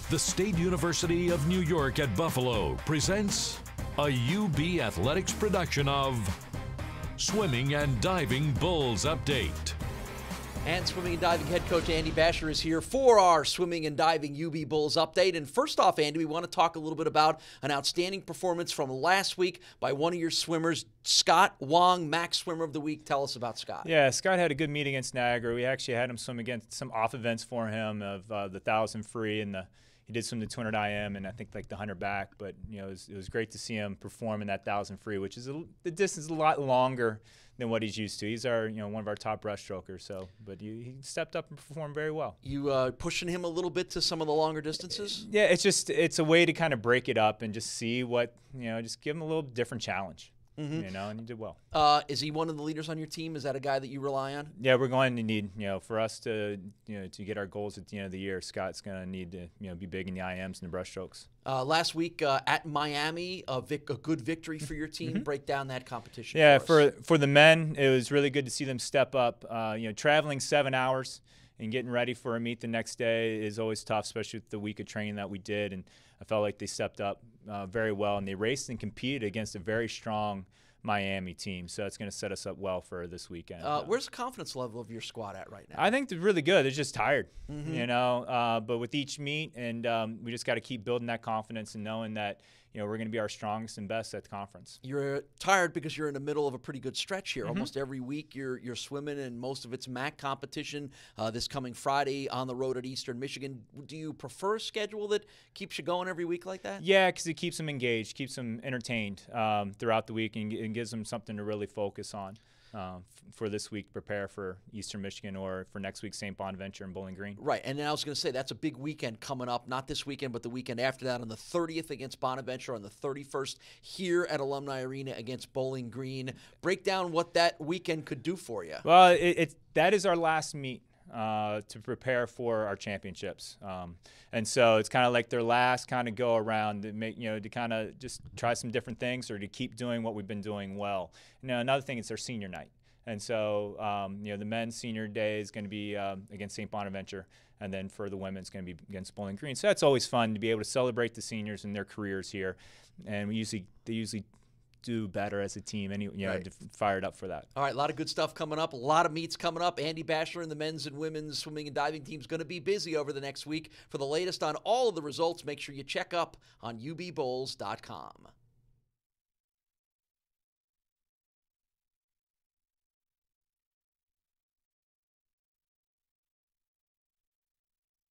The State University of New York at Buffalo presents a UB Athletics production of Swimming and Diving Bulls Update. And swimming and diving head coach Andy Basher is here for our swimming and diving UB Bulls update. And first off, Andy, we want to talk a little bit about an outstanding performance from last week by one of your swimmers, Scott Wong, Max Swimmer of the Week. Tell us about Scott. Yeah, Scott had a good meet against Niagara. We actually had him swim against some off events for him of the 1,000 free and he did swim the 200 IM and I think like the 100 back. But you know, it was great to see him perform in that 1,000 free, which is the distance is a lot longer than what he's used to. He's one of our top breaststrokers. So, but he stepped up and performed very well. You pushing him a little bit to some of the longer distances? Yeah, it's a way to kind of break it up and just see what just give him a little different challenge. And he did well. Is he one of the leaders on your team? Is that a guy that you rely on? Yeah, we're going to need, for us to, to get our goals at the end of the year, Scott's going to need to, be big in the IMs and the breaststrokes. Last week at Miami, a good victory for your team. Break down that competition. Yeah, for the men, it was really good to see them step up. Traveling 7 hours and getting ready for a meet the next day is always tough, especially with the week of training that we did. And I felt like they stepped up very well, and they raced and competed against a very strong Miami team. So it's going to set us up well for this weekend. Where's the confidence level of your squad at right now? I think they're really good. They're just tired, but with each meet, and we just got to keep building that confidence and knowing that we're going to be our strongest and best at the conference. You're tired because you're in the middle of a pretty good stretch here. Almost every week you're swimming, and most of it's MAC competition. This coming Friday on the road at Eastern Michigan. Do you prefer a schedule that keeps you going every week like that? Yeah, because it keeps them engaged, keeps them entertained throughout the week, and gives them something to really focus on. For this week, prepare for Eastern Michigan, or for next week, St. Bonaventure and Bowling Green. Right, and I was going to say that's a big weekend coming up, not this weekend, but the weekend after that on the 30th against Bonaventure, on the 31st here at Alumni Arena against Bowling Green. Break down what that weekend could do for you. Well, that is our last meet to prepare for our championships, and so it's kind of like their last kind of go around to make to kind of just try some different things or to keep doing what we've been doing well. Another thing is their senior night, and so the men's senior day is going to be against St. Bonaventure, and then for the women it's going to be against Bowling Green. So that's always fun to be able to celebrate the seniors and their careers here, and they usually do better as a team, and right. Fired up for that. All right, a lot of good stuff coming up, a lot of meets coming up. Andy Basher and the men's and women's swimming and diving team's going to be busy over the next week. For the latest on all of the results, make sure you check up on UBBulls.com.